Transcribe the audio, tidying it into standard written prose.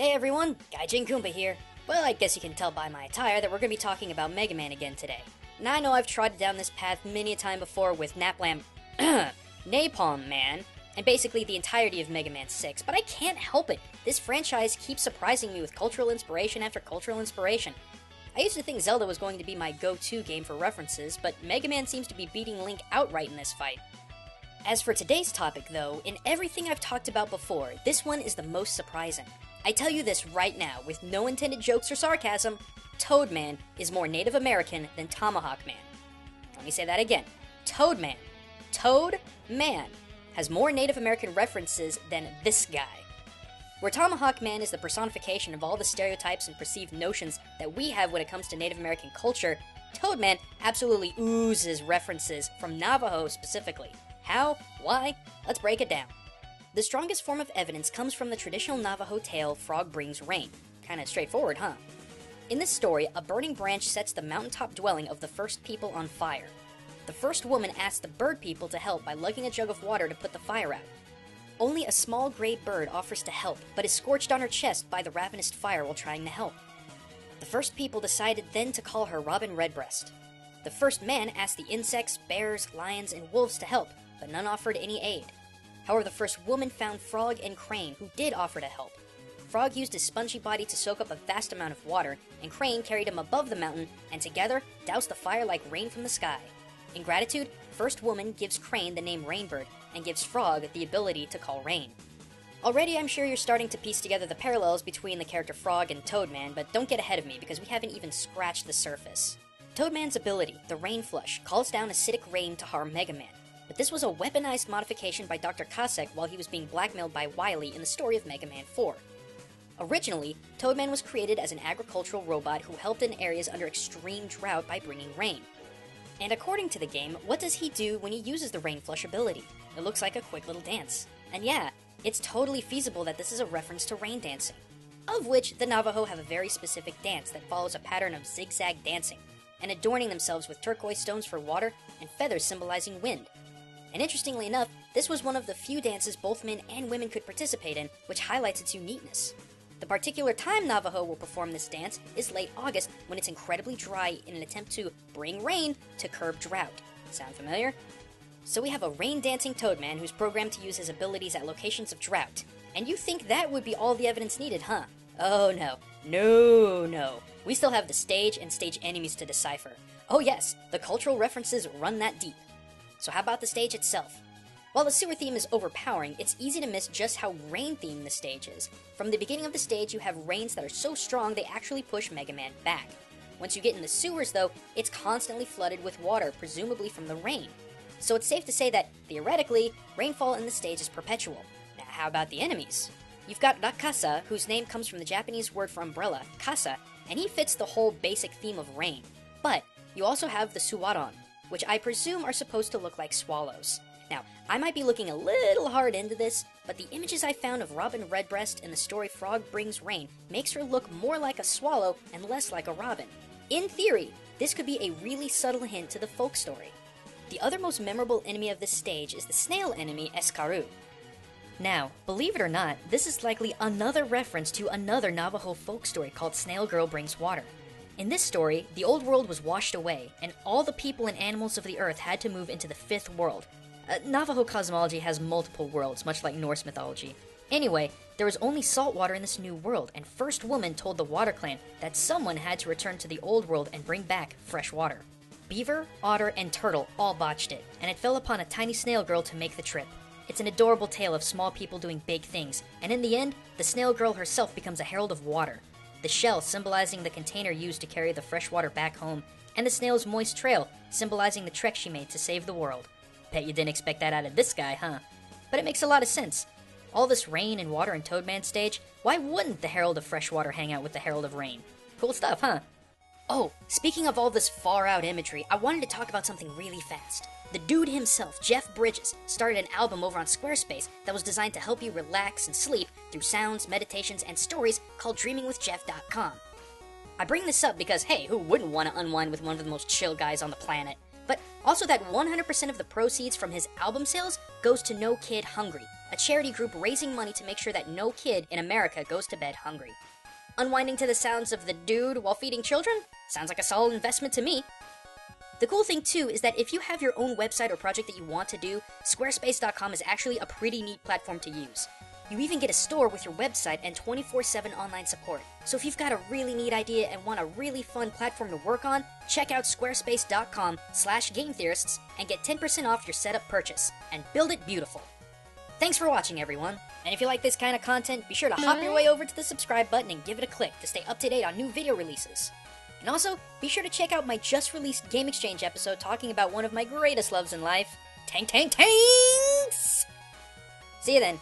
Hey everyone, Gaijin Kumba here. Well, I guess you can tell by my attire that we're going to be talking about Mega Man again today. Now I know I've trotted down this path many a time before with Naplam Napalm Man, and basically the entirety of Mega Man 6, but I can't help it. This franchise keeps surprising me with cultural inspiration after cultural inspiration. I used to think Zelda was going to be my go-to game for references, but Mega Man seems to be beating Link outright in this fight. As for today's topic though, in everything I've talked about before, this one is the most surprising. I tell you this right now, with no intended jokes or sarcasm, Toadman is more Native American than Tomahawk Man. Let me say that again. Toadman has more Native American references than this guy. Where Tomahawk Man is the personification of all the stereotypes and perceived notions that we have when it comes to Native American culture, Toadman absolutely oozes references from Navajo specifically. How? Why? Let's break it down. The strongest form of evidence comes from the traditional Navajo tale, Frog Brings Rain. Kinda straightforward, huh? In this story, a burning branch sets the mountaintop dwelling of the first people on fire. The first woman asks the bird people to help by lugging a jug of water to put the fire out. Only a small gray bird offers to help, but is scorched on her chest by the ravenous fire while trying to help. The first people decided then to call her Robin Redbreast. The first man asked the insects, bears, lions, and wolves to help, but none offered any aid. However, the first woman found Frog and Crane, who did offer to help. Frog used his spongy body to soak up a vast amount of water, and Crane carried him above the mountain, and together doused the fire like rain from the sky. In gratitude, first woman gives Crane the name Rainbird, and gives Frog the ability to call rain. Already I'm sure you're starting to piece together the parallels between the character Frog and Toadman, but don't get ahead of me because we haven't even scratched the surface. Toadman's ability, the Rain Flush, calls down acidic rain to harm Mega Man. But this was a weaponized modification by Dr. Cossack while he was being blackmailed by Wily in the story of Mega Man 4. Originally, Toadman was created as an agricultural robot who helped in areas under extreme drought by bringing rain. And according to the game, what does he do when he uses the Rain Flush ability? It looks like a quick little dance. And yeah, it's totally feasible that this is a reference to rain dancing, of which the Navajo have a very specific dance that follows a pattern of zigzag dancing, and adorning themselves with turquoise stones for water and feathers symbolizing wind. And interestingly enough, this was one of the few dances both men and women could participate in, which highlights its uniqueness. The particular time Navajo will perform this dance is late August, when it's incredibly dry in an attempt to bring rain to curb drought. Sound familiar? So we have a rain-dancing Toadman who's programmed to use his abilities at locations of drought. And you think that would be all the evidence needed, huh? Oh no. No. We still have the stage and stage enemies to decipher. Oh yes, the cultural references run that deep. So how about the stage itself? While the sewer theme is overpowering, it's easy to miss just how rain-themed the stage is. From the beginning of the stage, you have rains that are so strong they actually push Mega Man back. Once you get in the sewers though, it's constantly flooded with water, presumably from the rain. So it's safe to say that, theoretically, rainfall in the stage is perpetual. Now how about the enemies? You've got Rakasa, whose name comes from the Japanese word for umbrella, kasa, and he fits the whole basic theme of rain. But you also have the Suwaron, which I presume are supposed to look like swallows. Now, I might be looking a little hard into this, but the images I found of Robin Redbreast in the story Frog Brings Rain makes her look more like a swallow and less like a robin. In theory, this could be a really subtle hint to the folk story. The other most memorable enemy of this stage is the snail enemy Escaru. Now, believe it or not, this is likely another reference to another Navajo folk story called Snail Girl Brings Water. In this story, the old world was washed away, and all the people and animals of the earth had to move into the fifth world. Navajo cosmology has multiple worlds, much like Norse mythology. Anyway, there was only salt water in this new world, and First Woman told the Water Clan that someone had to return to the old world and bring back fresh water. Beaver, otter, and turtle all botched it, and it fell upon a tiny snail girl to make the trip. It's an adorable tale of small people doing big things, and in the end, the snail girl herself becomes a herald of water. The shell symbolizing the container used to carry the fresh water back home, and the snail's moist trail symbolizing the trek she made to save the world. Bet you didn't expect that out of this guy, huh? But it makes a lot of sense. All this rain and water in Toadman's stage, why wouldn't the Herald of Fresh Water hang out with the Herald of Rain? Cool stuff, huh? Oh, speaking of all this far-out imagery, I wanted to talk about something really fast. The dude himself, Jeff Bridges, started an album over on Squarespace that was designed to help you relax and sleep through sounds, meditations, and stories called DreamingWithJeff.com. I bring this up because, hey, who wouldn't want to unwind with one of the most chill guys on the planet? but also that 100% of the proceeds from his album sales goes to No Kid Hungry, a charity group raising money to make sure that no kid in America goes to bed hungry. Unwinding to the sounds of the dude while feeding children? Sounds like a solid investment to me. The cool thing too is that if you have your own website or project that you want to do, Squarespace.com is actually a pretty neat platform to use. You even get a store with your website and 24/7 online support. So if you've got a really neat idea and want a really fun platform to work on, check out squarespace.com/gametheorists and get 10% off your setup purchase, and build it beautiful. Thanks for watching, everyone. And if you like this kind of content, be sure to hop your way over to the subscribe button and give it a click to stay up to date on new video releases. And also, be sure to check out my just released Game Exchange episode talking about one of my greatest loves in life, tanks! See you then.